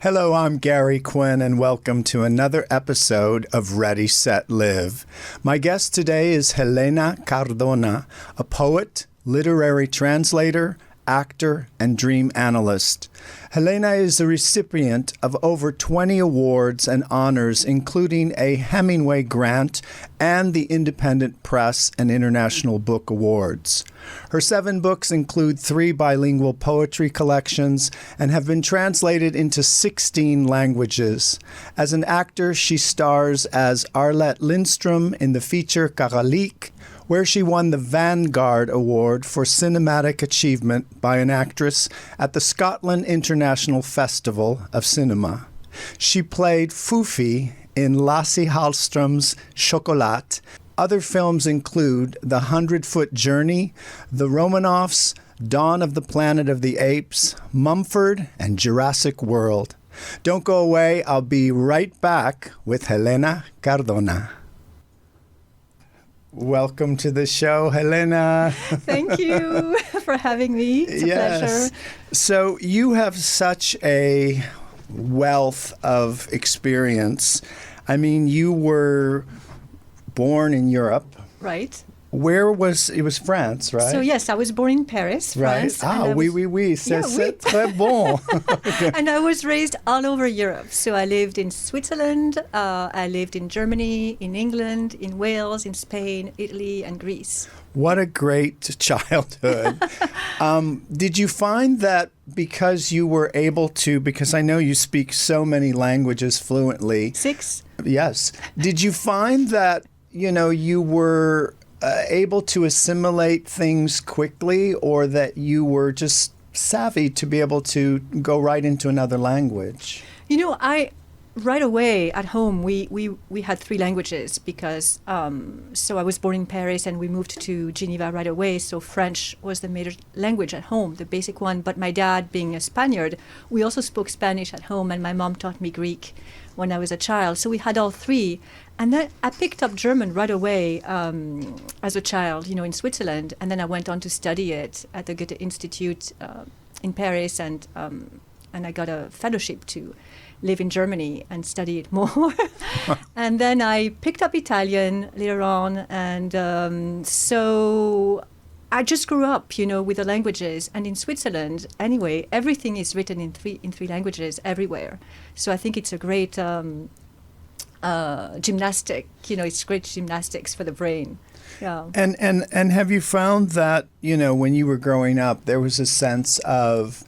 Hello, I'm Gary Quinn, and welcome to another episode of Ready, Set, Live. My guest today is Helena Cardona, a poet, literary translator, actor, and dream analyst. Helena is a recipient of over 20 awards and honors, including a Hemingway Grant and the Independent Press and International Book Awards. Her 7 books include 3 bilingual poetry collections and have been translated into 16 languages. As an actor, she stars as Arlette Lindstrom in the feature Karalik, where she won the Vanguard Award for Cinematic Achievement by an actress at the Scotland International Festival of Cinema. She played Fufi in Lasse Hallström's Chocolat. Other films include The 100-Foot Journey, The Romanovs, Dawn of the Planet of the Apes, Mumford, and Jurassic World. Don't go away. I'll be right back with Helena Cardona. Welcome to the show, Helena. Thank you for having me. It's a pleasure. So you have such a wealth of experience. I mean, you were born in Europe. Right. Where was it? Was France, right? So yes, I was born in Paris, France. Right. Oui. C'est très bon. Okay. And I was raised all over Europe. So I lived in Switzerland, I lived in Germany, in England, in Wales, in Spain, Italy, and Greece. What a great childhood. Did you find that because you were able to, because I know you speak so many languages fluently. 6? Yes. Did you find that, you were able to assimilate things quickly, or that you were just savvy to be able to go right into another language? Right away at home, we had 3 languages because, so I was born in Paris and we moved to Geneva right away. So French was the major language at home, the basic one. But my dad, being a Spaniard, we also spoke Spanish at home, and my mom taught me Greek when I was a child. So we had all 3. And then I picked up German right away as a child, in Switzerland. And then I went on to study it at the Goethe Institute in Paris, and I got a fellowship to live in Germany and study it more. And then I picked up Italian later on. And so I just grew up, with the languages. And in Switzerland, anyway, everything is written in three languages everywhere. So I think it's a great gymnastic, it's great gymnastics for the brain. Yeah. And have you found that, when you were growing up, there was a sense of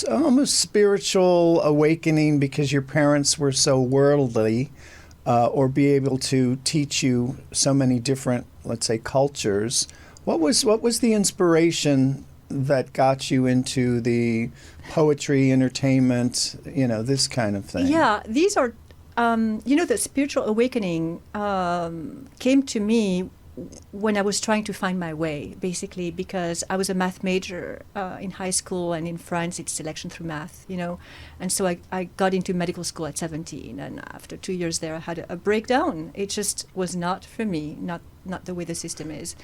almost spiritual awakening because your parents were so worldly, or be able to teach you so many different, let's say, cultures? What was the inspiration that got you into the poetry, entertainment, this kind of thing? Yeah, these are, the spiritual awakening came to me when I was trying to find my way, basically, because I was a math major in high school, and in France it's selection through math, And so I got into medical school at 17, and after 2 years there I had a breakdown. It just was not for me, not the way the system is.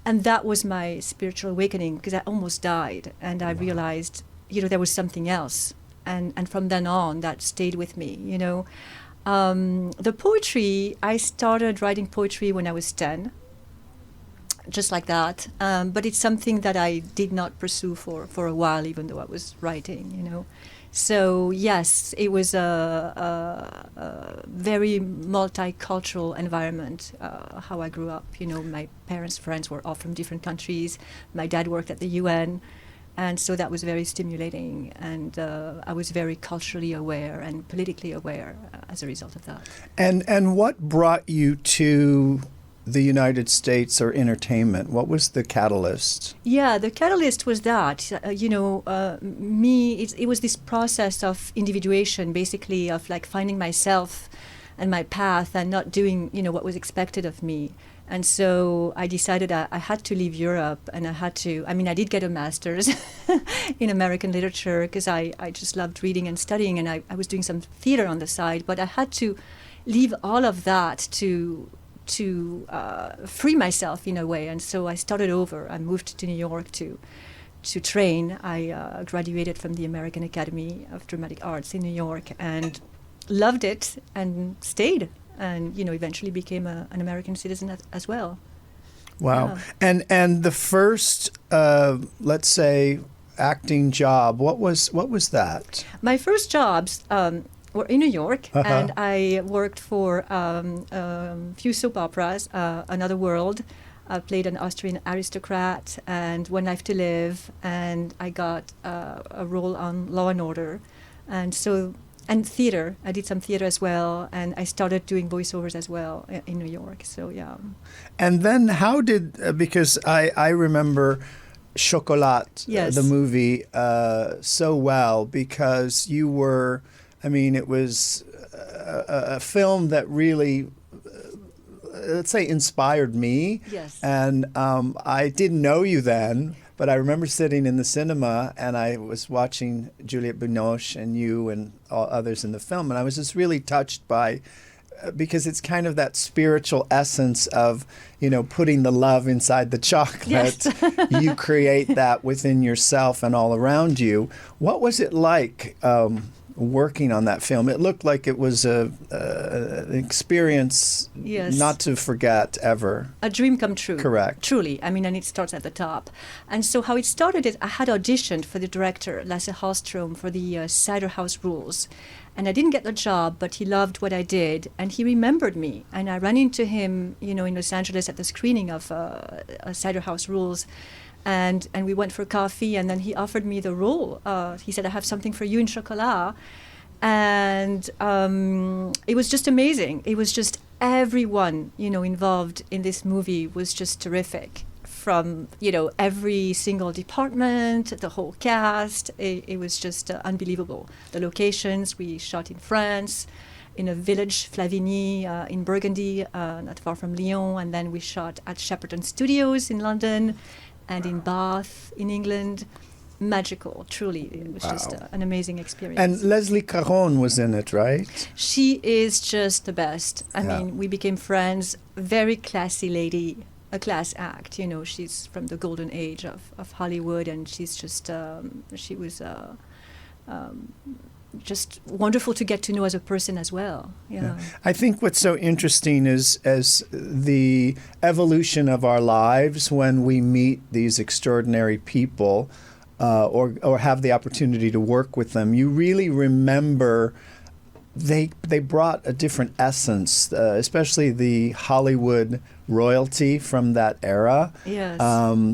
And that was my spiritual awakening, because I almost died, and I realized, there was something else. And from then on, that stayed with me, The poetry, I started writing poetry when I was 10. Just like that, but it's something that I did not pursue for a while, even though I was writing, So yes, it was a very multicultural environment, how I grew up. My parents' friends were all from different countries. My dad worked at the UN, and so that was very stimulating, and I was very culturally aware and politically aware as a result of that. And what brought you to the United States or entertainment? What was the catalyst? Yeah, the catalyst was that, it was this process of individuation, basically, of like finding myself and my path and not doing, what was expected of me. And so I decided I had to leave Europe, and I did get a master's in American literature because I just loved reading and studying, and I was doing some theater on the side, but I had to leave all of that to free myself in a way. And so I started over. I moved to New York to train. I graduated from the American Academy of Dramatic Arts in New York and loved it and stayed, and eventually became an American citizen as well. Wow. Yeah. And the first, let's say, acting job, what was that? My first jobs were in New York, Uh-huh. and I worked for a few soap operas, Another World. I played an Austrian aristocrat, and One Life to Live, and I got a role on Law and Order. And theater. I did some theater as well, and I started doing voiceovers as well in New York. So, yeah. And then how did, because I remember Chocolat, Yes. the movie, so well, because you were, it was a film that really, let's say, inspired me. Yes. And I didn't know you then, but I remember sitting in the cinema and I was watching Juliette Binoche and you and all others in the film, and I was just really touched by, because it's kind of that spiritual essence of, putting the love inside the chocolate. Yes. You create that within yourself and all around you. What was it like working on that film? It looked like it was an experience Yes. not to forget ever. A dream come true. Correct. Truly. And it starts at the top. And so how it started is I had auditioned for the director, Lasse Hallström, for the Cider House Rules. And I didn't get the job, but he loved what I did. And he remembered me. And I ran into him, in Los Angeles at the screening of Cider House Rules. And we went for coffee, and then he offered me the role. He said, I have something for you in Chocolat. And it was just amazing. It was just everyone, involved in this movie was just terrific. From, every single department, the whole cast. It was just unbelievable. The locations, we shot in France, in a village, Flavigny, in Burgundy, not far from Lyon. And then we shot at Shepperton Studios in London and in Bath, in England. Magical, truly. It was just an amazing experience. And Leslie Caron was in it, right? She is just the best. Yeah. We became friends. Very classy lady, a class act. She's from the golden age of Hollywood, and she's just, she was just wonderful to get to know as a person as well. Yeah. I think what's so interesting is as the evolution of our lives when we meet these extraordinary people, or have the opportunity to work with them, you really remember they brought a different essence, especially the Hollywood royalty from that era. Yes.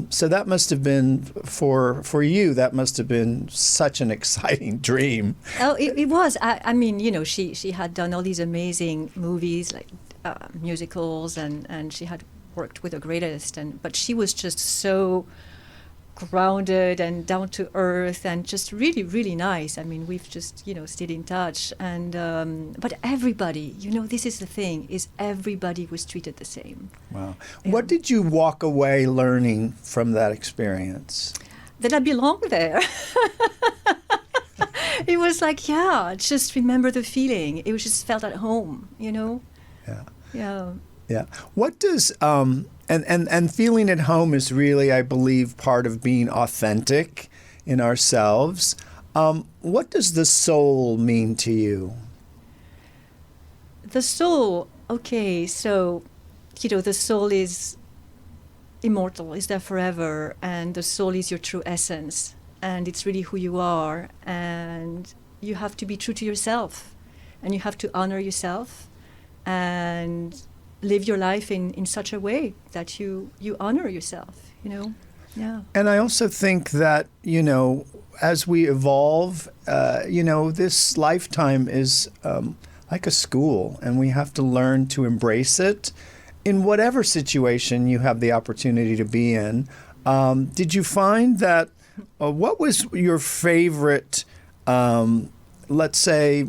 So that must have been, for you, that must have been such an exciting dream. Oh, it was. She had done all these amazing movies, like musicals, and she had worked with the greatest. But she was just so grounded and down to earth and just really, really nice. We've just, stayed in touch. And but everybody, this is the thing, is everybody was treated the same. Wow. Yeah. What did you walk away learning from that experience? That I belong there. It was like, just remember the feeling. It was just felt at home, Yeah. Yeah. Yeah. What does and feeling at home is really, I believe, part of being authentic in ourselves. What does the soul mean to you? The soul, okay, so, the soul is immortal, is there forever, and the soul is your true essence, and it's really who you are, and you have to be true to yourself, and you have to honor yourself, and live your life in such a way that you honor yourself, Yeah. And I also think that, as we evolve, this lifetime is like a school, and we have to learn to embrace it in whatever situation you have the opportunity to be in. Did you find that, what was your favorite, let's say,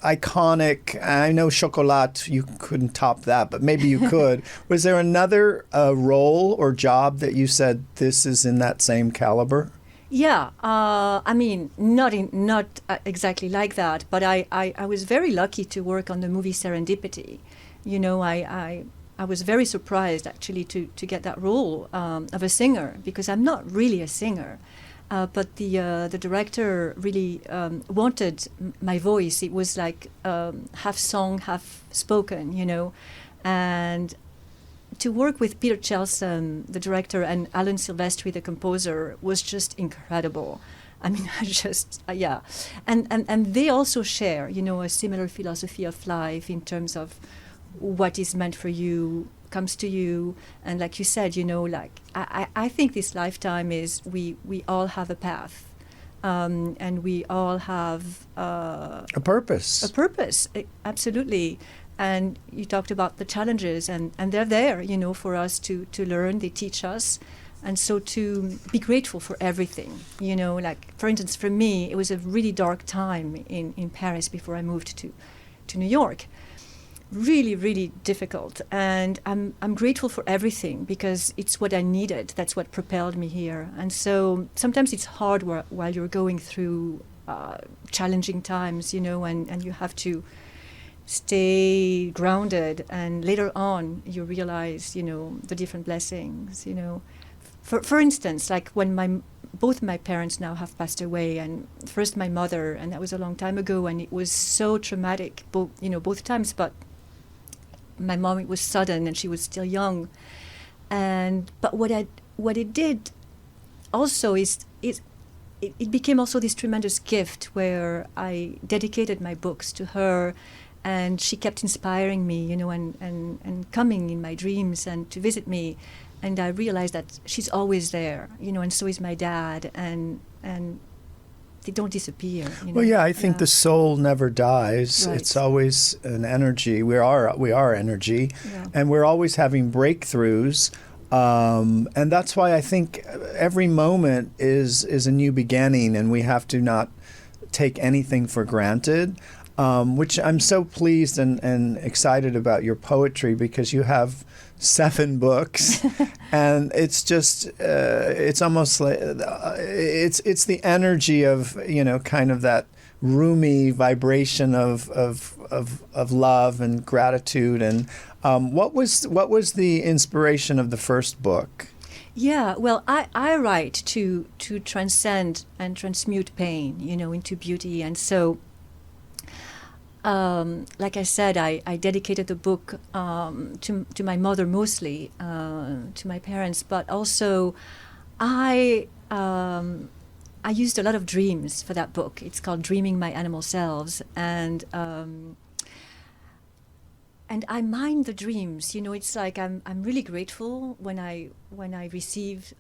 iconic, I know Chocolat, you couldn't top that, but maybe you could. Was there another role or job that you said, this is in that same caliber? Yeah, not exactly like that, but I was very lucky to work on the movie Serendipity. I I was very surprised actually to get that role of a singer, because I'm not really a singer. But the director really wanted my voice. It was like half song, half spoken, you know. And to work with Peter Chelsom, the director, and Alan Silvestri, the composer, was just incredible. I mean, yeah. And they also share, you know, a similar philosophy of life in terms of what is meant for you comes to you. And like you said, you know, like I think this lifetime is we all have a path. And we all have a purpose. A purpose, absolutely. And you talked about the challenges, and they're there, you know, for us to learn. They teach us. And so to be grateful for everything, you know, like, for instance, for me, it was a really dark time in Paris before I moved to New York. Really, really difficult. And I'm grateful for everything, because it's what I needed. That's what propelled me here. And so sometimes it's hard while you're going through challenging times, you know, and you have to stay grounded. And later on, you realize, you know, the different blessings, you know. For instance, like when both my parents now have passed away, and first my mother, and that was a long time ago, and it was so traumatic, both times. But my mom, it was sudden, and she was still young. But what it did also is it became also this tremendous gift where I dedicated my books to her, and she kept inspiring me, you know, and coming in my dreams and to visit me. And I realized that she's always there, you know, and so is my dad, and they don't disappear. You know? Well, yeah, I think the soul never dies. Right. It's always an energy. We are energy, Yeah. and we're always having breakthroughs. And that's why I think every moment is a new beginning, and we have to not take anything for granted. Which I'm so pleased and excited about your poetry, because you have 7 books, and it's just it's almost like it's the energy of, you know, kind of that roomy vibration of love and gratitude. And what was the inspiration of the first book? Yeah, well, I write to transcend and transmute pain, you know, into beauty. And so like I said, I dedicated the book to my mother mostly, to my parents, but also I used a lot of dreams for that book. It's called Dreaming My Animal Selves, and I mind the dreams. You know, it's like I'm really grateful when I receive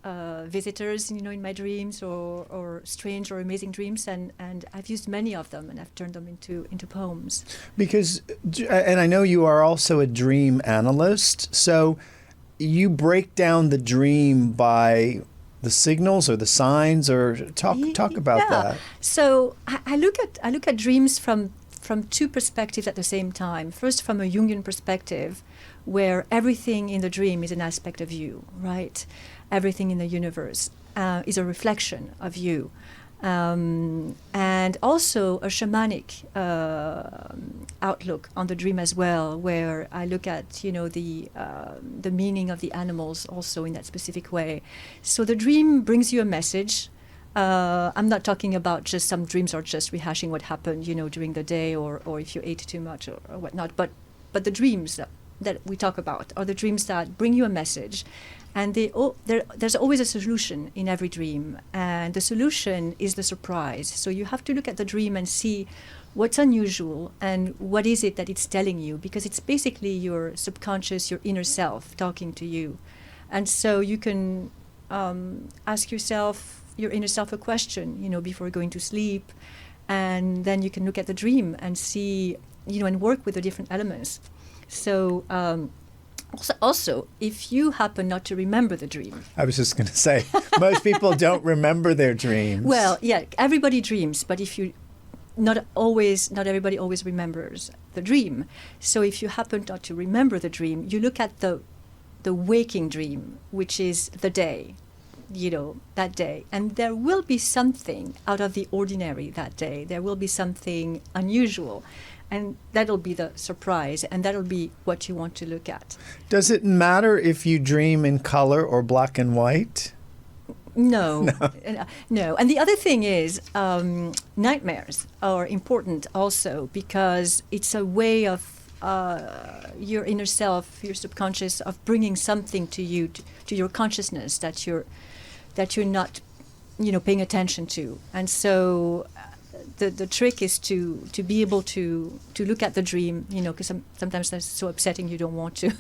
visitors, you know, in my dreams, or strange or amazing dreams, and I've used many of them, and I've turned them into poems. Because, and I know you are also a dream analyst, so you break down the dream by the signals or the signs, or talk about that. So I look at dreams from 2 perspectives at the same time. First, from a Jungian perspective, where everything in the dream is an aspect of you, right? Everything in the universe is a reflection of you. And also a shamanic outlook on the dream as well, where I look at, you know, the meaning of the animals also in that specific way. So the dream brings you a message. I'm not talking about just some dreams are just rehashing what happened, you know, during the day, or if you ate too much or whatnot. But the dreams that we talk about are the dreams that bring you a message, and there's always a solution in every dream, and the solution is the surprise. So you have to look at the dream and see what's unusual and what is it that it's telling you, because it's basically your subconscious, your inner self talking to you. And so you can ask your inner self a question, you know, before going to sleep, and then you can look at the dream and see, you know, and work with the different elements. So also, if you happen not to remember the dream. I was just going to say, most people don't remember their dreams. Well, yeah, everybody dreams, but if you not everybody always remembers the dream. So if you happen not to remember the dream, you look at the waking dream, which is the day. You know, that day. And there will be something out of the ordinary that day. There will be something unusual. and that'll be the surprise, and that'll be what you want to look at. Does it matter if you dream in color or black and white? No, no. And the other thing is, nightmares are important also, because it's a way of your inner self, your subconscious, of bringing something to you, to your consciousness that you're not, paying attention to. And so the trick is to be able to look at the dream, because sometimes they're so upsetting you don't want to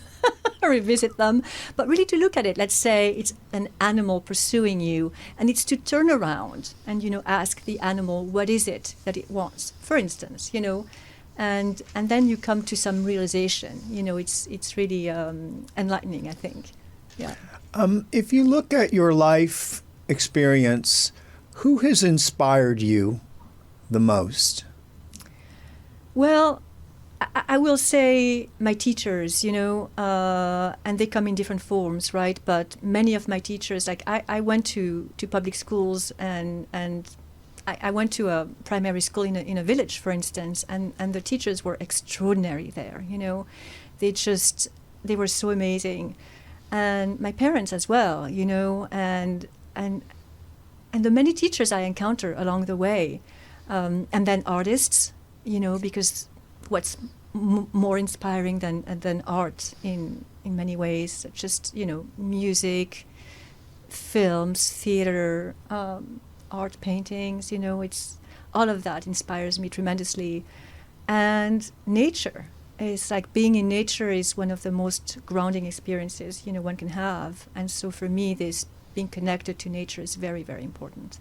revisit them, but really to look at it. Let's say it's an animal pursuing you, and it's to turn around and ask the animal what is it that it wants, for instance, and then you come to some realization. It's really enlightening, I think. Yeah. If you look at your life experience, who has inspired you the most? Well, I will say my teachers, and they come in different forms, right? But many of my teachers, like I went to public schools, and I went to a primary school in a village, for instance, and the teachers were extraordinary there. They were so amazing, and my parents as well, and the many teachers I encounter along the way, and then artists, because what's more inspiring than art in many ways, just music, films, theater, art, paintings, it's all of that inspires me tremendously. And nature is like, being in nature is one of the most grounding experiences one can have. And so for me, this being connected to nature is very, very important.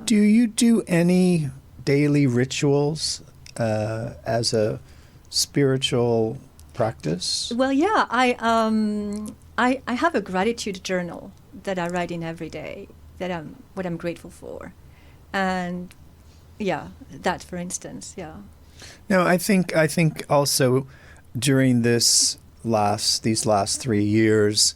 Do you do any daily rituals as a spiritual practice? Well, yeah, I have a gratitude journal that I write in every day, what I'm grateful for, and yeah, that, for instance, yeah. Now, I think also during these last 3 years,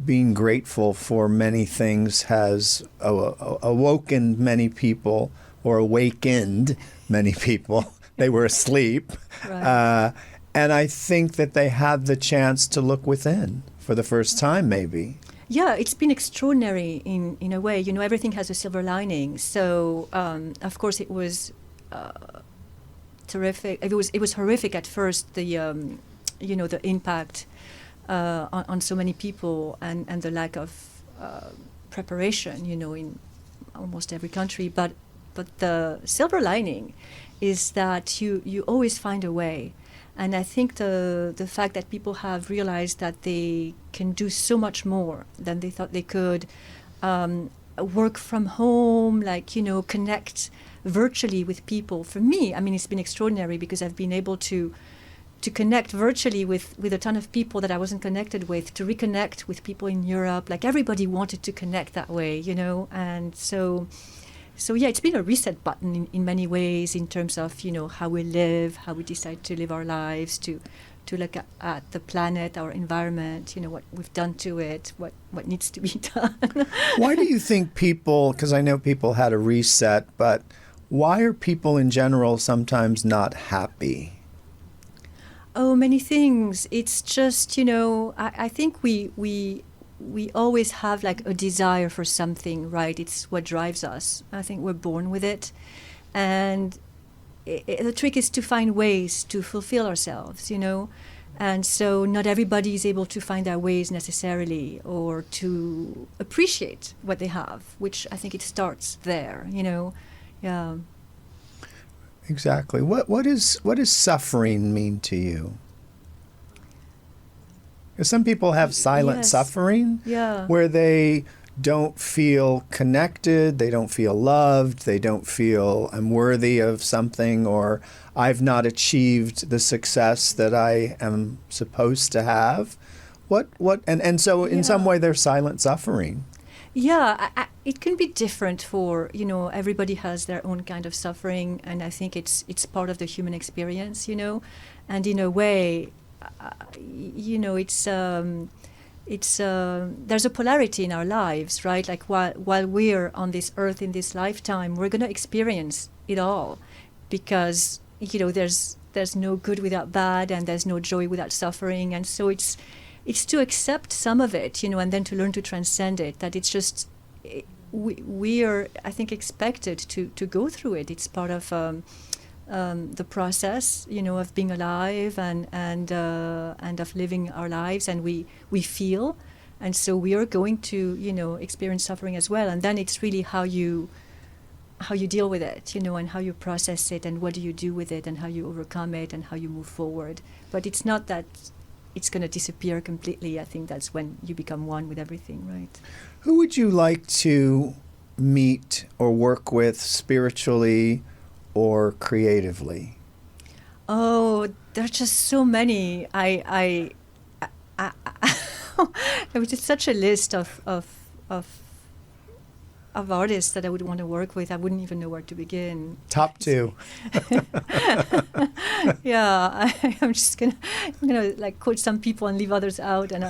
being grateful for many things has awoken many people, or awakened many people. They were asleep. Right. And I think that they had the chance to look within for the first time, maybe. Yeah, it's been extraordinary in a way. Everything has a silver lining. So, of course, it was terrific. It was horrific at first, the impact on so many people, and the lack of preparation, in almost every country. But the silver lining is that you always find a way. And I think the fact that people have realized that they can do so much more than they thought they could, work from home, connect virtually with people. For me, it's been extraordinary, because I've been able to connect virtually with a ton of people that I wasn't connected with, to reconnect with people in Europe. Like, everybody wanted to connect that way, and so yeah, it's been a reset button in many ways, in terms of, how we live, how we decide to live our lives, to look at the planet, our environment, what we've done to it, what needs to be done. Why do you think people, because I know people had a reset, but why are people in general sometimes not happy? Oh, many things. It's just, I think we always have like a desire for something, right? It's what drives us. I think we're born with it. And the trick is to find ways to fulfill ourselves, And so not everybody is able to find their ways necessarily, or to appreciate what they have, which I think it starts there, Yeah. Exactly. What does suffering mean to you? Because some people have silent suffering, Yeah. where they don't feel connected, they don't feel loved, they don't feel I'm worthy of something, or I've not achieved the success that I am supposed to have. And so in some way they're silent suffering. Yeah, it can be different for, everybody has their own kind of suffering, and I think it's part of the human experience, and in a way, it's there's a polarity in our lives, right? Like, while we're on this earth in this lifetime, we're going to experience it all, because there's no good without bad, and there's no joy without suffering, and so it's to accept some of it, and then to learn to transcend it. That it's just we are, I think, expected to go through it. It's part of the process, of being alive and of living our lives, and we feel, and so we are going to experience suffering as well. And then it's really how you deal with it, and how you process it, and what do you do with it, and how you overcome it, and how you move forward. But it's not that it's going to disappear completely. I think that's when you become one with everything, right? Who would you like to meet or work with spiritually or creatively? Oh, there's just so many. I it was just such a list of artists that I would want to work with. I wouldn't even know where to begin. Top two. Yeah, I'm gonna like quote some people and leave others out, and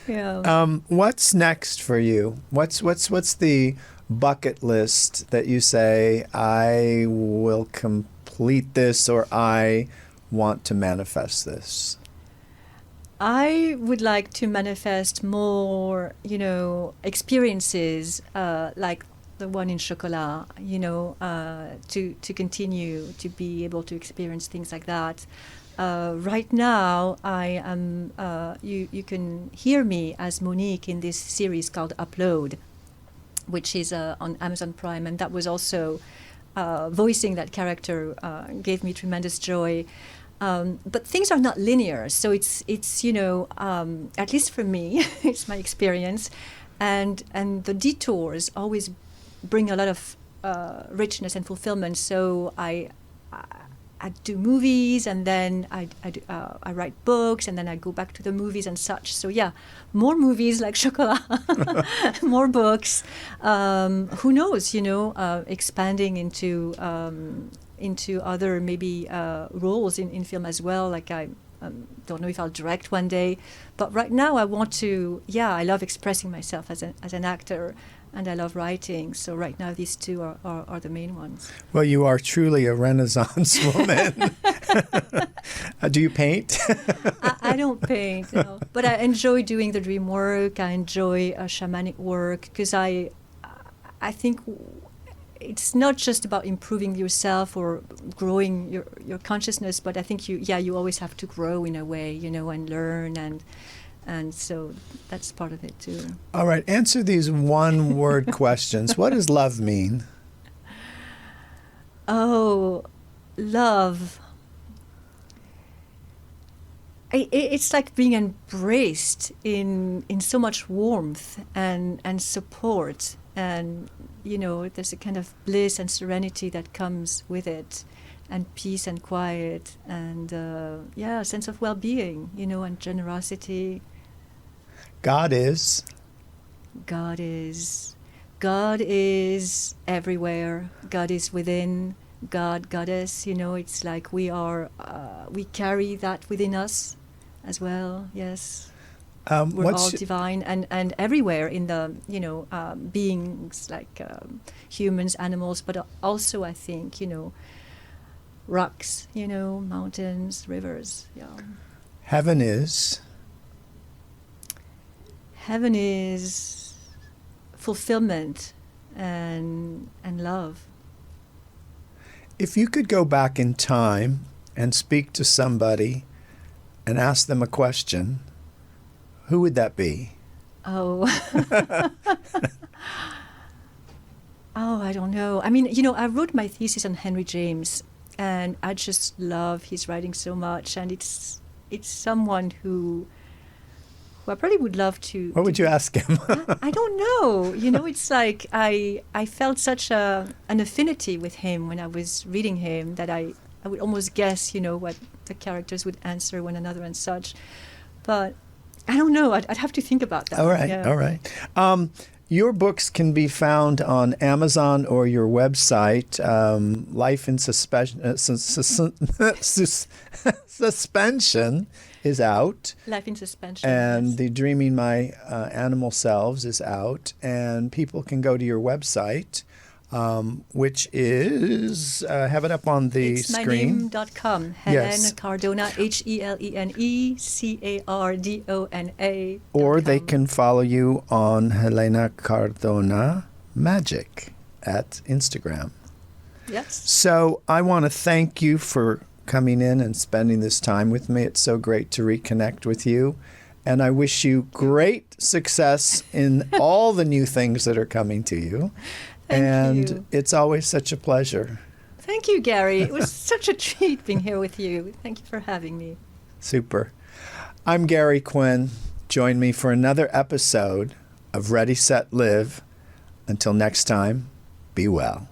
yeah. What's next for you? What's the bucket list that you say, I will complete this, or I want to manifest this? I would like to manifest more, experiences like the one in Chocolat, to continue to be able to experience things like that. Right now, I am. You can hear me as Monique in this series called Upload, which is on Amazon Prime, and that was also voicing that character gave me tremendous joy. But things are not linear, so it's at least for me, it's my experience, and the detours always bring a lot of richness and fulfillment. So I do movies, and then I write books, and then I go back to the movies and such. So yeah, more movies like Chocolat, more books. Who knows? Expanding into other maybe roles in film as well. Like I don't know if I'll direct one day, but right now I want to. Yeah, I love expressing myself as an actor, and I love writing. So right now these two are the main ones. Well, you are truly a Renaissance woman. Do you paint? I don't paint, but I enjoy doing the dream work. I enjoy shamanic work, because I think it's not just about improving yourself or growing your consciousness, but I think you always have to grow in a way, and learn, and so that's part of it too. All right, answer these one-word questions. What does love mean? Oh, love. It's like being embraced in so much warmth and support, and there's a kind of bliss and serenity that comes with it, and peace and quiet, and a sense of well-being, and generosity. God is everywhere. God is within. God, Goddess. It's like we carry that within us as well. Yes. We're all divine and everywhere in the beings like humans, animals, but also I think rocks, mountains, rivers. Yeah. Heaven is fulfillment and love. If you could go back in time and speak to somebody and ask them a question, who would that be? Oh. I don't know. I mean, I wrote my thesis on Henry James, and I just love his writing so much, and it's someone who I probably would love to. What would you ask him? I don't know. It's like I felt such an affinity with him when I was reading him that I would almost guess, what the characters would answer one another and such. But I don't know. I'd have to think about that. All right. Yeah. All right. Your books can be found on Amazon or your website. Life in Suspension is out. Life in Suspension. And yes. The Dreaming My Animal Selves is out. And people can go to your website. which is, have it up on the It's screen. myname.com. Yes. Helen Cardona, HELENE Or they CARDONA.com. can follow you on Helena Cardona Magic at Instagram. Yes. So I want to thank you for coming in and spending this time with me. It's so great to reconnect with you. And I wish you great success in all the new things that are coming to you. Thank And you. it's always such a pleasure. Thank you, Gary. It was such a treat being here with you. Thank you for having me. Super. I'm Gary Quinn. Join me for another episode of Ready, Set, Live. Until next time, be well.